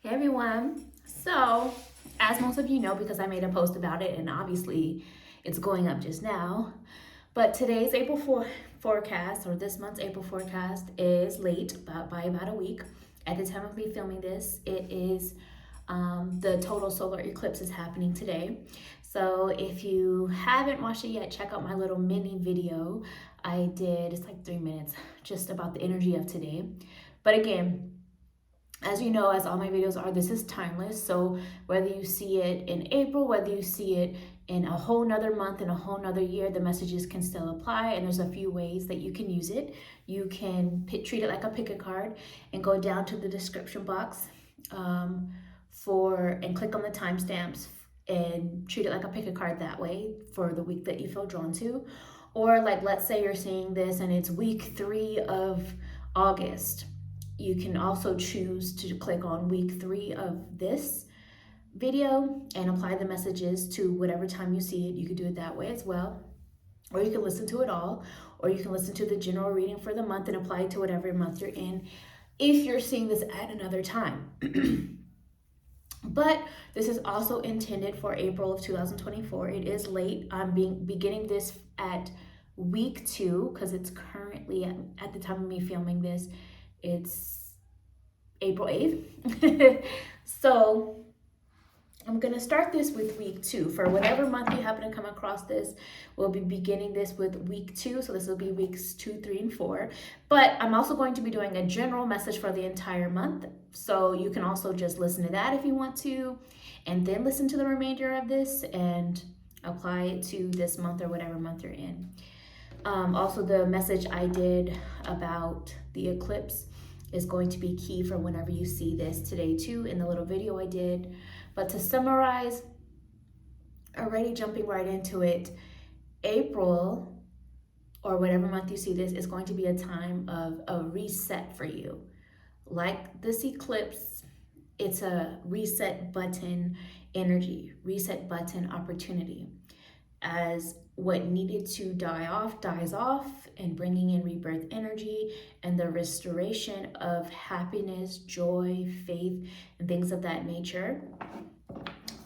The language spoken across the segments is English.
Hey everyone. So, as most of you know, because I made a post about it and obviously it's going up just now, but today's April forecast, or this month's April forecast, is late by about a week. At the time of me filming this, it is the total solar eclipse is happening today. So if you haven't watched it yet, check out my little mini video I did. It's like 3 minutes, just about the energy of today. But again, as you know, as all my videos are, this is timeless. So whether you see it in April, whether you see it in a whole nother month, in a whole nother year, the messages can still apply. And there's a few ways that you can use it. You can treat it like a pick a card and go down to the description box and click on the timestamps and treat it like a pick a card that way for the week that you feel drawn to. Or like, let's say you're seeing this and it's week 3 of August. You can also choose to click on week 3 of this video and apply the messages to whatever time you see it. You could do it that way as well. Or you can listen to it all, or you can listen to the general reading for the month and apply it to whatever month you're in if you're seeing this at another time. But this is also intended for April of 2024. It is late. I'm beginning this at week 2 because it's currently at the time of me filming this, it's April 8th. So I'm going to start this with week 2. For whatever month you happen to come across this, we'll be beginning this with week 2. So this will be weeks 2, 3, and 4. But I'm also going to be doing a general message for the entire month. So you can also just listen to that if you want to, and then listen to the remainder of this and apply it to this month or whatever month you're in. Also, the message I did about the eclipse is going to be key for whenever you see this today too, in the little video I did. But to summarize, already jumping right into it, April, or whatever month you see this, is going to be a time of a reset for you. Like this eclipse, it's a reset button energy, reset button opportunity. As what needed to die off dies off, and bringing in rebirth energy and the restoration of happiness, joy, faith, and things of that nature.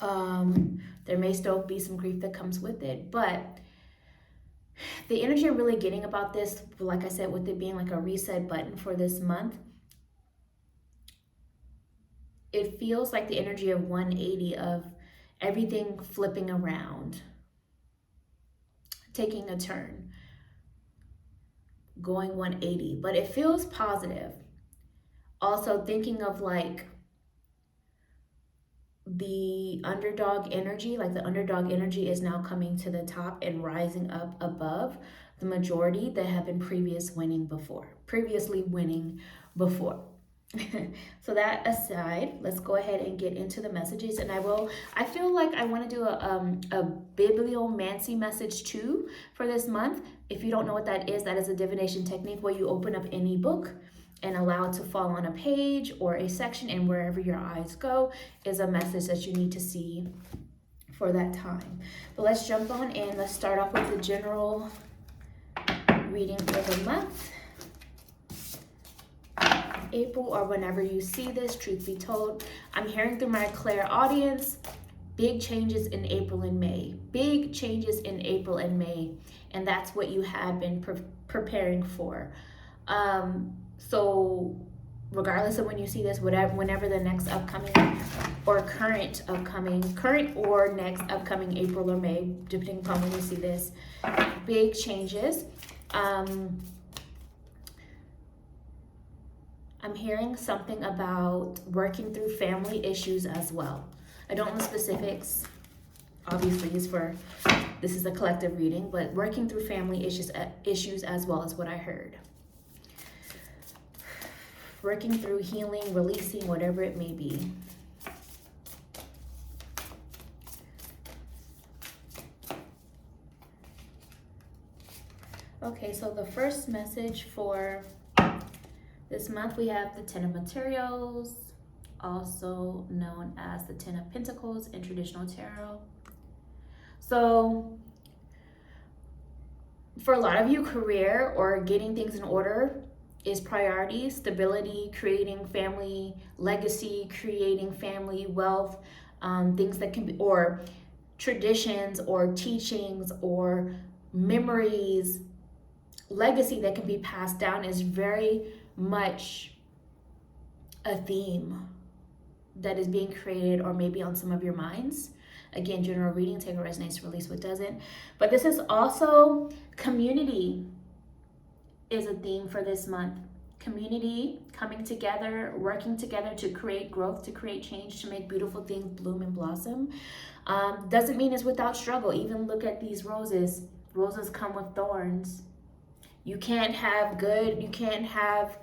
There may still be some grief that comes with it, but the energy I'm really getting about this, like I said, with it being like a reset button for this month, it feels like the energy of 180, of everything flipping around, taking a turn, going 180, but it feels positive. Also thinking of like the underdog energy, like the underdog energy is now coming to the top and rising up above the majority that have been previously winning before. So that aside, let's go ahead and get into the messages. And I feel like I want to do a Bibliomancy message too for this month. If you don't know what that is a divination technique where you open up any book and allow it to fall on a page or a section, and wherever your eyes go is a message that you need to see for that time. But let's jump on in. Let's start off with the general reading for the month. April, or whenever you see this, truth be told, I'm hearing through my clairaudience big changes in April and May. Big changes in April and May. And that's what you have been preparing for. So regardless of when you see this, whenever the next upcoming or current or next upcoming April or May, depending upon when you see this, big changes. I'm hearing something about working through family issues as well. I don't know the specifics. Obviously, this is a collective reading, but working through family issues as well is what I heard. Working through healing, releasing, whatever it may be. Okay, so the first message for this month, we have the 10 of Materials, also known as the 10 of Pentacles in traditional tarot. So for a lot of you, career or getting things in order is priority, stability, creating family legacy, creating family wealth, things that can be, or traditions or teachings or memories, legacy that can be passed down is very much a theme that is being created or maybe on some of your minds. Again, general reading, take what resonates, release what doesn't. But this is also community is a theme for this month. Community, coming together, working together to create growth, to create change, to make beautiful things bloom and blossom. Doesn't mean it's without struggle. Even look at these roses. Roses come with thorns. You can't have good, you can't have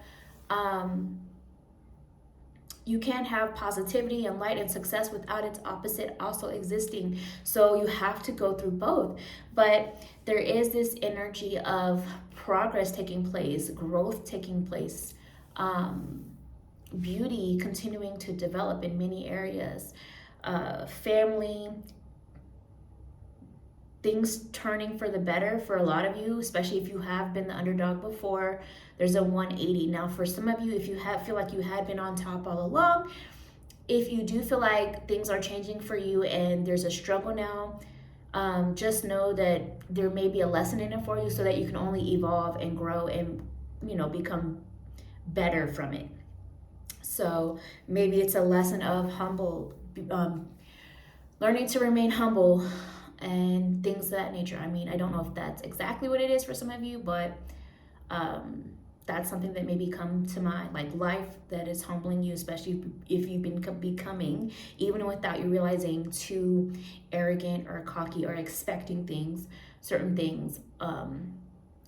positivity and light and success without its opposite also existing. So you have to go through both. But there is this energy of progress taking place, growth taking place, beauty continuing to develop in many areas, family, things turning for the better for a lot of you, especially if you have been the underdog before. There's a 180. Now, for some of you, if you feel like you had been on top all along, if you do feel like things are changing for you and there's a struggle now, just know that there may be a lesson in it for you so that you can only evolve and grow and, become better from it. So maybe it's a lesson of learning to remain humble and things of that nature. I mean, I don't know if that's exactly what it is for some of you, but that's something that maybe come to mind, like life that is humbling you, especially if you've been becoming, even without you realizing, too arrogant or cocky or expecting certain things,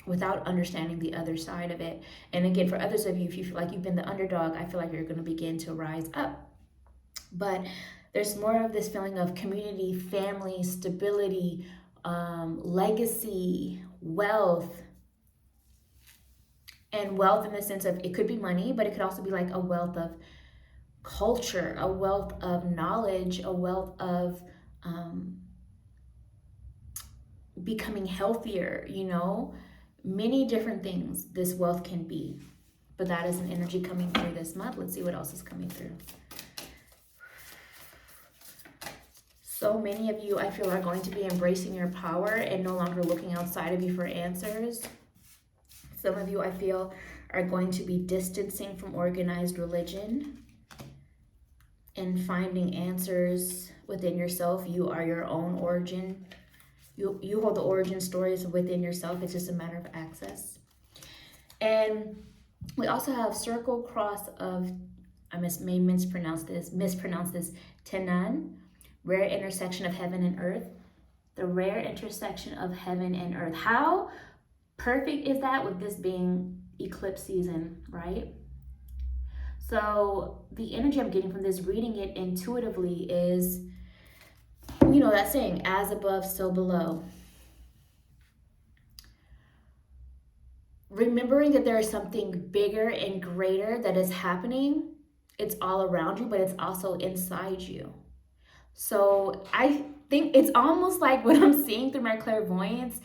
without understanding the other side of it. And again, for others of you, if you feel like you've been the underdog, I feel like you're going to begin to rise up. But there's more of this feeling of community, family, stability, legacy, wealth. And wealth in the sense of, it could be money, but it could also be like a wealth of culture, a wealth of knowledge, a wealth of becoming healthier, many different things this wealth can be. But that is an energy coming through this month. Let's see what else is coming through. So many of you, I feel, are going to be embracing your power and no longer looking outside of you for answers. Some of you, I feel, are going to be distancing from organized religion and finding answers within yourself. You are your own origin. You hold the origin stories within yourself. It's just a matter of access. And we also have circle cross of, I may mispronounce this, Tenan, rare intersection of heaven and earth. The rare intersection of heaven and earth. How perfect is that with this being eclipse season, right? So the energy I'm getting from this, reading it intuitively, is, that saying, as above, so below. Remembering that there is something bigger and greater that is happening. It's all around you, but it's also inside you. So I think it's almost like what I'm seeing through my clairvoyance.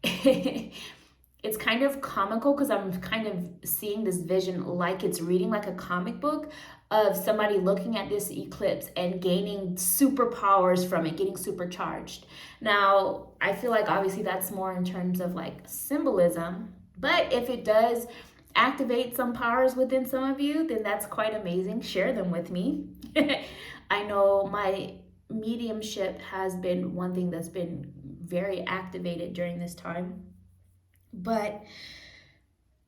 It's kind of comical because I'm kind of seeing this vision like it's reading like a comic book of somebody looking at this eclipse and gaining superpowers from it, getting supercharged. Now, I feel like obviously that's more in terms of like symbolism, but if it does activate some powers within some of you, then that's quite amazing. Share them with me. I know my mediumship has been one thing that's been very activated during this time. But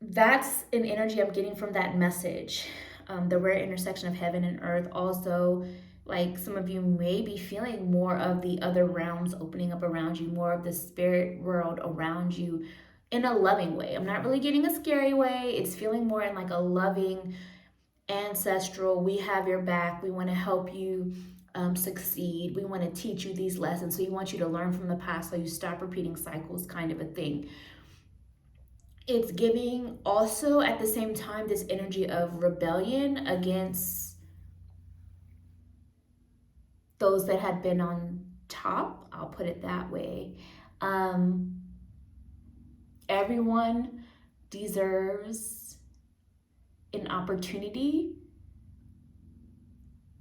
that's an energy I'm getting from that message. The rare intersection of heaven and earth. Also, like, some of you may be feeling more of the other realms opening up around you, more of the spirit world around you in a loving way. I'm not really getting a scary way. It's feeling more in like a loving, ancestral, we have your back. We want to help you succeed. We want to teach you these lessons. So we want you to learn from the past so you stop repeating cycles, kind of a thing. It's giving also at the same time this energy of rebellion against those that had been on top. I'll put it that way. Everyone deserves an opportunity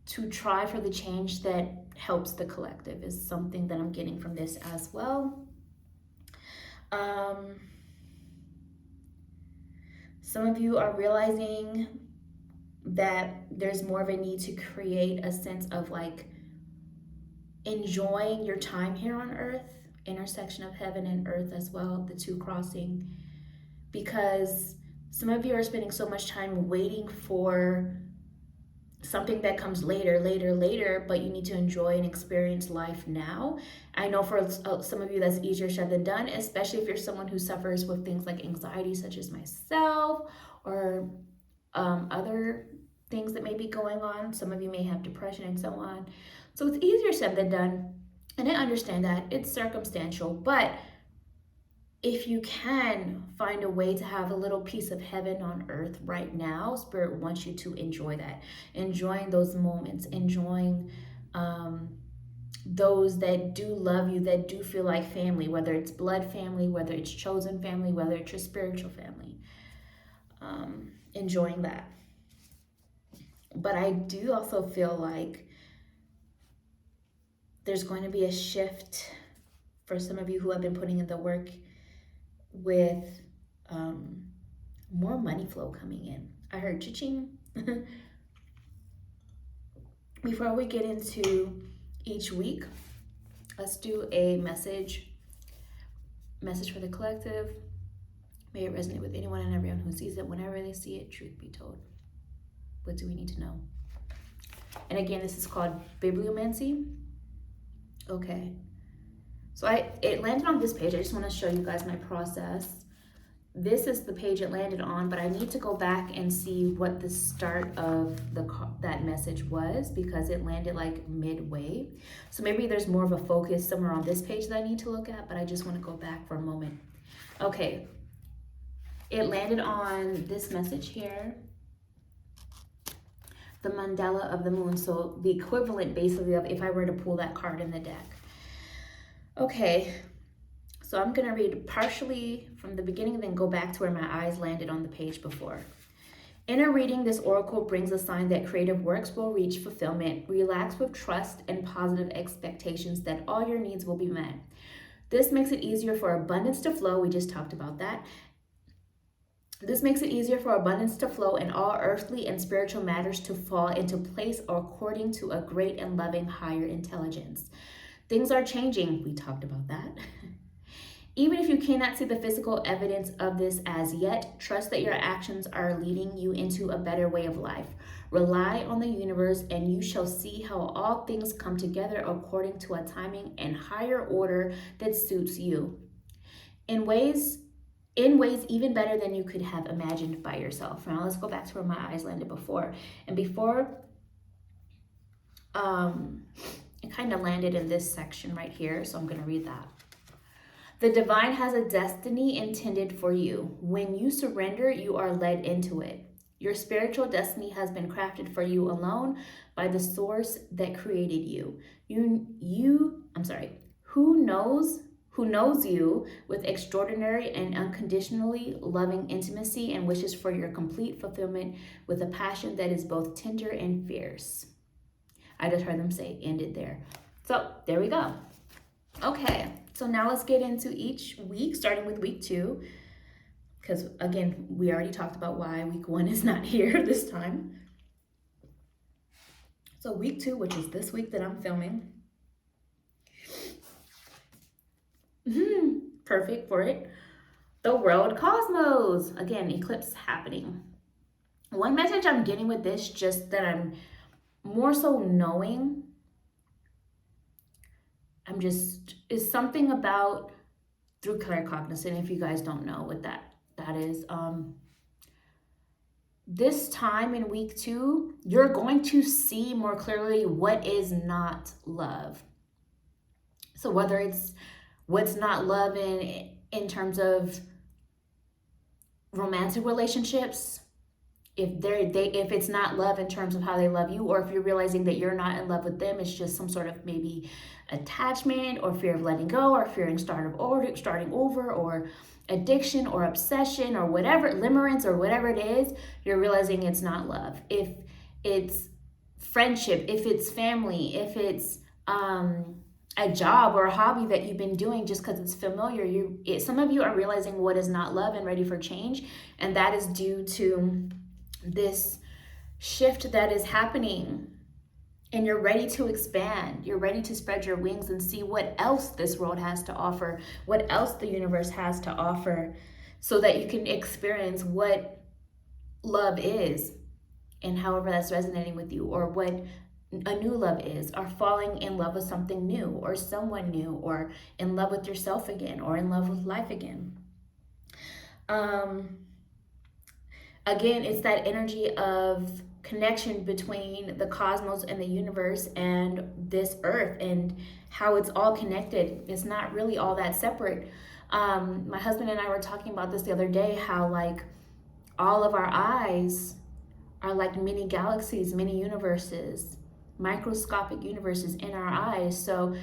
to try for the change that helps the collective is something that I'm getting from this as well. Some of you are realizing that there's more of a need to create a sense of like enjoying your time here on earth, intersection of heaven and earth as well, the two crossing, because some of you are spending so much time waiting for something that comes later, but you need to enjoy and experience life now. I know for some of you that's easier said than done, especially if you're someone who suffers with things like anxiety, such as myself, or other things that may be going on. Some of you may have depression and so on. So it's easier said than done. And I understand that it's circumstantial, but if you can find a way to have a little piece of heaven on earth right now, Spirit wants you to enjoy that. Enjoying those moments, enjoying those that do love you, that do feel like family, whether it's blood family, whether it's chosen family, whether it's your spiritual family. Enjoying that. But I do also feel like there's going to be a shift for some of you who have been putting in the work with more money flow coming in. I heard cha-ching. Before we get into each week, let's do a message for the collective. May it resonate with anyone and everyone who sees it whenever they see it. Truth be told, what do we need to know? And again, this is called Bibliomancy. Okay, so it landed on this page. I just want to show you guys my process. This is the page it landed on, but I need to go back and see what the start of that message was, because it landed like midway. So maybe there's more of a focus somewhere on this page that I need to look at, but I just want to go back for a moment. Okay, it landed on this message here, the mandala of the moon. So the equivalent basically of if I were to pull that card in the deck. Okay, so I'm gonna read partially from the beginning and then go back to where my eyes landed on the page before. In a reading, this oracle brings a sign that creative works will reach fulfillment. Relax with trust and positive expectations that all your needs will be met. This makes it easier for abundance to flow. We just talked about that. This makes it easier for abundance to flow and all earthly and spiritual matters to fall into place according to a great and loving higher intelligence. Things are changing. We talked about that. Even if you cannot see the physical evidence of this as yet, trust that your actions are leading you into a better way of life. Rely on the universe and you shall see how all things come together according to a timing and higher order that suits you. In ways even better than you could have imagined by yourself. Now let's go back to where my eyes landed before. And before, it kind of landed in this section right here, so I'm going to read that. The divine has a destiny intended for you. When you surrender, you are led into it. Your spiritual destiny has been crafted for you alone by the source that created you. Who knows you with extraordinary and unconditionally loving intimacy and wishes for your complete fulfillment with a passion that is both tender and fierce. I just heard them say ended there. So there we go. Okay, so now let's get into each week, starting with week 2. Because again, we already talked about why week 1 is not here this time. So week 2, which is this week that I'm filming. Perfect for it. The world cosmos. Again, eclipse happening. One message I'm getting with this, just that I'm more so knowing, is something about through claircognizance. If you guys don't know what that is, this time in week 2, you're going to see more clearly what is not love. So whether it's what's not love in terms of romantic relationships, if it's not love in terms of how they love you, or if you're realizing that you're not in love with them, it's just some sort of maybe attachment or fear of letting go or fearing starting over, or addiction or obsession or whatever, limerence or whatever it is, you're realizing it's not love. If it's friendship, if it's family, if it's a job or a hobby that you've been doing just because it's familiar, some of you are realizing what is not love and ready for change, and that is due to this shift that is happening, and you're ready to expand. You're ready to spread your wings and see what else this world has to offer, what else the universe has to offer, so that you can experience what love is, and however that's resonating with you, or what a new love is, or falling in love with something new or someone new, or in love with yourself again, or in love with life again. Again, it's that energy of connection between the cosmos and the universe and this earth, and how it's all connected. It's not really all that separate. My husband and I were talking about this the other day, how like all of our eyes are like mini galaxies, mini universes, microscopic universes in our eyes. So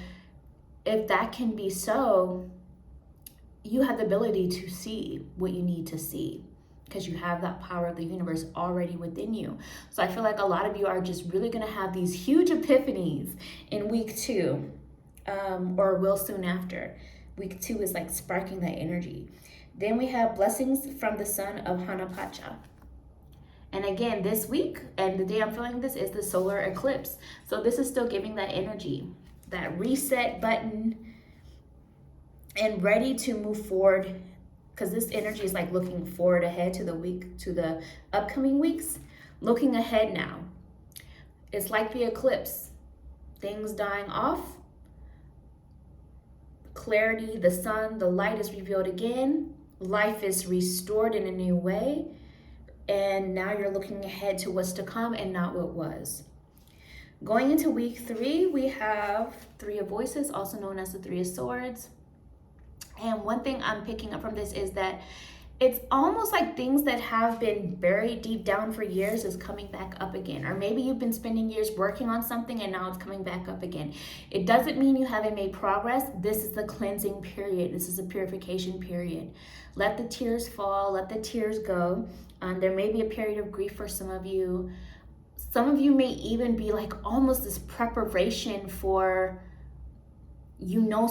if that can be so, you have the ability to see what you need to see, because you have that power of the universe already within you. So I feel like a lot of you are just really going to have these huge epiphanies in week 2, or will soon after. Week 2 is like sparking that energy. Then we have blessings from the sun of Hanapacha. And again, this week and the day I'm feeling this is the solar eclipse. So this is still giving that energy, that reset button, and ready to move forward, because this energy is like looking forward ahead to the upcoming weeks, looking ahead now. It's like the eclipse, things dying off, clarity, the sun, the light is revealed again, life is restored in a new way, and now you're looking ahead to what's to come and not what was. Going into week 3, we have 3 of voices, also known as the 3 of swords. And one thing I'm picking up from this is that it's almost like things that have been buried deep down for years is coming back up again. Or maybe you've been spending years working on something and now it's coming back up again. It doesn't mean you haven't made progress. This is the cleansing period. This is a purification period. Let the tears fall, let the tears go. There may be a period of grief for some of you. Some of you may even be like almost this preparation for,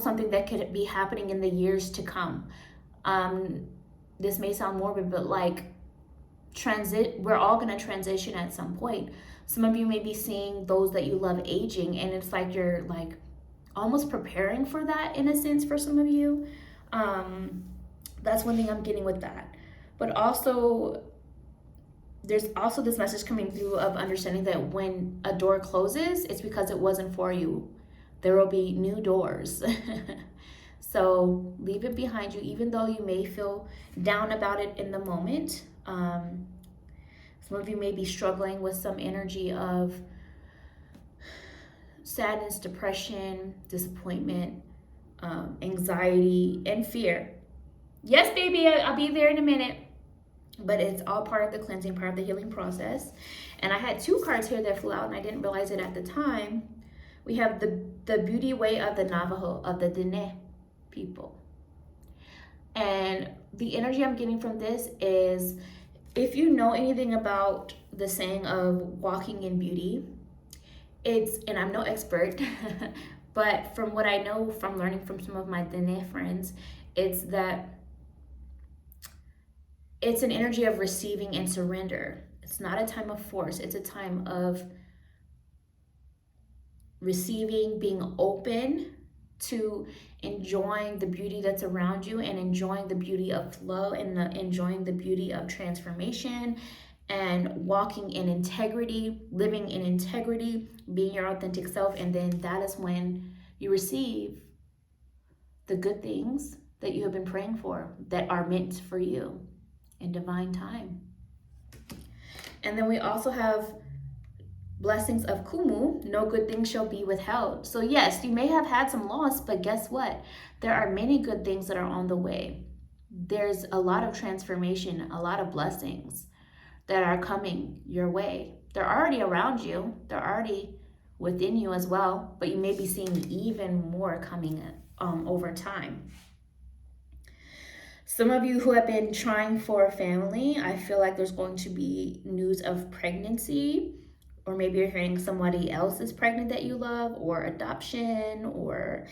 something that could be happening in the years to come. This may sound morbid, but like we're all going to transition at some point. Some of you may be seeing those that you love aging, and it's like you're like almost preparing for that in a sense for some of you. That's one thing I'm getting with that. But also, there's also this message coming through of understanding that when a door closes, it's because it wasn't for you. There will be new doors. So leave it behind you, even though you may feel down about it in the moment. Some of you may be struggling with some energy of sadness, depression, disappointment, anxiety, and fear. Yes, baby, I'll be there in a minute. But it's all part of the cleansing, part of the healing process. And I had 2 cards here that flew out, and I didn't realize it at the time. We have the beauty way of the Navajo, of the Dene people. And the energy I'm getting from this is, if you know anything about the saying of walking in beauty, and I'm no expert, but from what I know from learning from some of my Dene friends, it's that it's an energy of receiving and surrender. It's not a time of force. It's a time of receiving, being open to enjoying the beauty that's around you, and enjoying the beauty of flow, and enjoying the beauty of transformation, and walking in integrity, living in integrity, being your authentic self. And then that is when you receive the good things that you have been praying for, that are meant for you in divine time. And then we also have blessings of Kumu, no good thing shall be withheld. So yes, you may have had some loss, but guess what? There are many good things that are on the way. There's a lot of transformation, a lot of blessings. that are coming your way. They're already around you. They're already within you as well, but you may be seeing even more coming over time. Some of you who have been trying for a family, I feel like there's going to be news of pregnancy, or maybe you're hearing somebody else is pregnant that you love, or adoption, or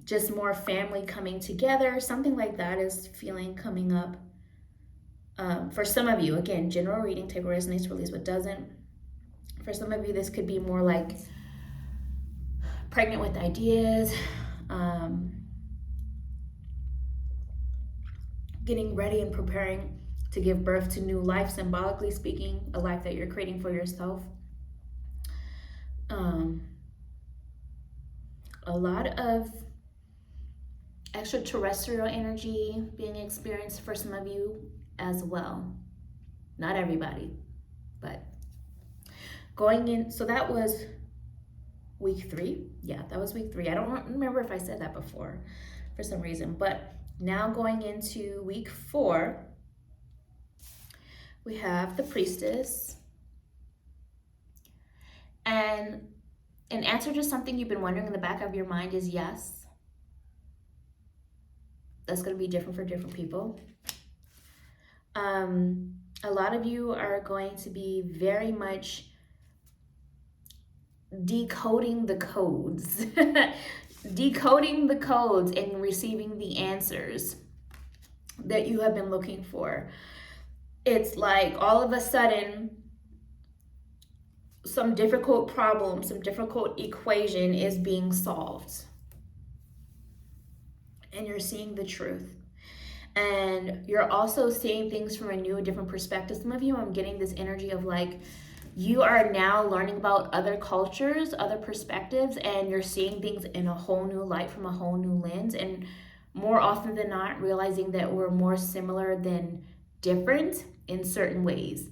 just more family coming together. Something like that is feeling coming up. For some of you, again, general reading, take what resonates, release what doesn't. For some of you, this could be more like pregnant with ideas, getting ready and preparing to give birth to new life, symbolically speaking, a life that you're creating for yourself. A lot of extraterrestrial energy being experienced for some of you as well. Not everybody, but going in. So that was week 3. Yeah, that was week 3. I don't remember if I said that before for some reason, but now going into week 4, we have the Priestess. And an answer to something you've been wondering in the back of your mind is yes. That's going to be different for different people. A lot of you are going to be very much decoding the codes. Decoding the codes and receiving the answers that you have been looking for. It's like all of a sudden some difficult problem, some difficult equation is being solved. And you're seeing the truth. And you're also seeing things from a new, different perspective. Some of you, I'm getting this energy of like, you are now learning about other cultures, other perspectives, and you're seeing things in a whole new light from a whole new lens. And more often than not, realizing that we're more similar than different in certain ways.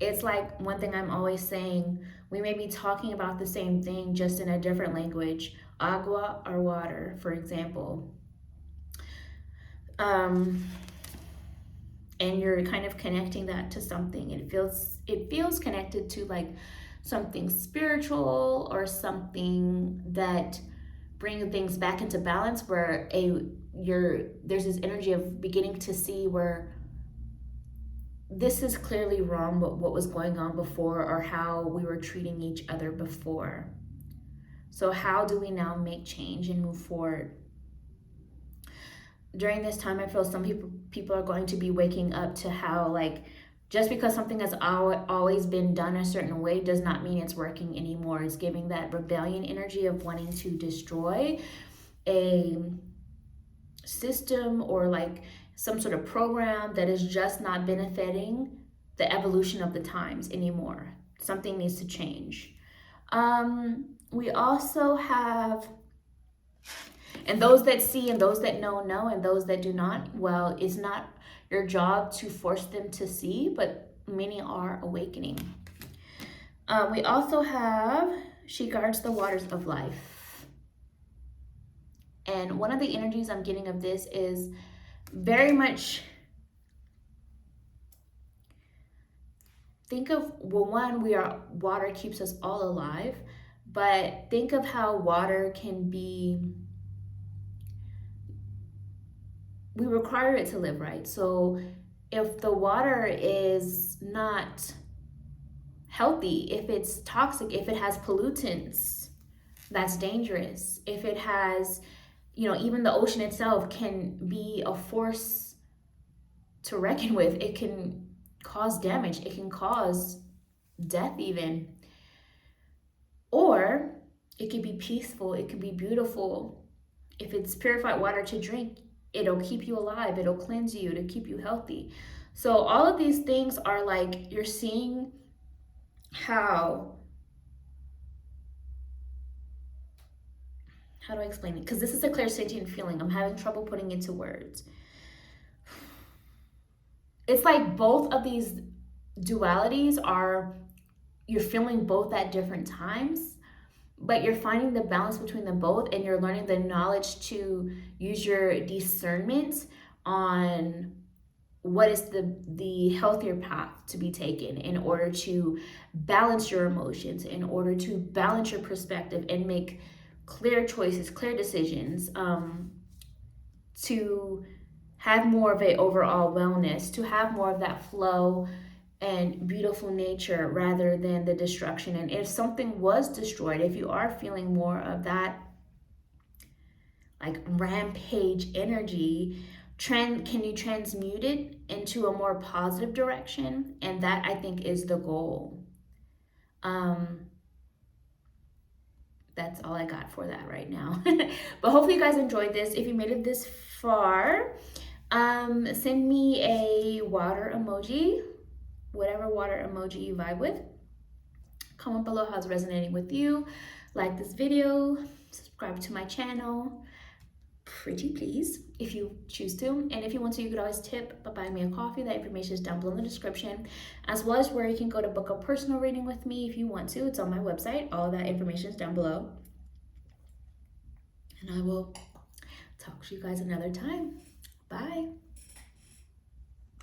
It's like one thing I'm always saying, we may be talking about the same thing just in a different language. Agua or water, for example. And you're kind of connecting that to something. It feels connected to like something spiritual or something that brings things back into balance, where there's this energy of beginning to see where this is clearly wrong, but what was going on before, or how we were treating each other before. So how do we now make change and move forward? During this time, I feel some people are going to be waking up to how, like, just because something has always been done a certain way does not mean it's working anymore. It's giving that rebellion energy of wanting to destroy a system or like some sort of program that is just not benefiting the evolution of the times anymore. Something needs to change. We also have, and those that see and those that know, and those that do not, well, it's not your job to force them to see, but many are awakening. We also have, she guards the waters of life. And one of the energies I'm getting of this is very much, think of, well, one, water keeps us all alive, but think of how water can be, we require it to live, right? So if the water is not healthy, if it's toxic, if it has pollutants, that's dangerous. If it has, even the ocean itself can be a force to reckon with. It can cause damage. It can cause death even. Or it could be peaceful. It could be beautiful. If it's purified water to drink, it'll keep you alive. It'll cleanse you to keep you healthy. So all of these things are like, you're seeing how do I explain it? Because this is a clairsentient feeling. I'm having trouble putting into words. It's like both of these dualities are, you're feeling both at different times, but you're finding the balance between them both, and you're learning the knowledge to use your discernment on what is the healthier path to be taken in order to balance your emotions, in order to balance your perspective and make clear choices, clear decisions, to have more of a overall wellness, to have more of that flow and beautiful nature rather than the destruction. And if something was destroyed, if you are feeling more of that like rampage energy, can you transmute it into a more positive direction? And that, I think, is the goal. That's all I got for that right now. But hopefully you guys enjoyed this. If you made it this far, send me a water emoji, whatever water emoji you vibe with. Comment below how it's resonating with you. Like this video, subscribe to my channel, pretty please, if you choose to. And if you want to, you could always tip by buying me a coffee. That information is down below in the description, as well as where you can go to book a personal reading with me if you want to. It's on my website. All of that information is down below. And I will talk to you guys another time. Bye.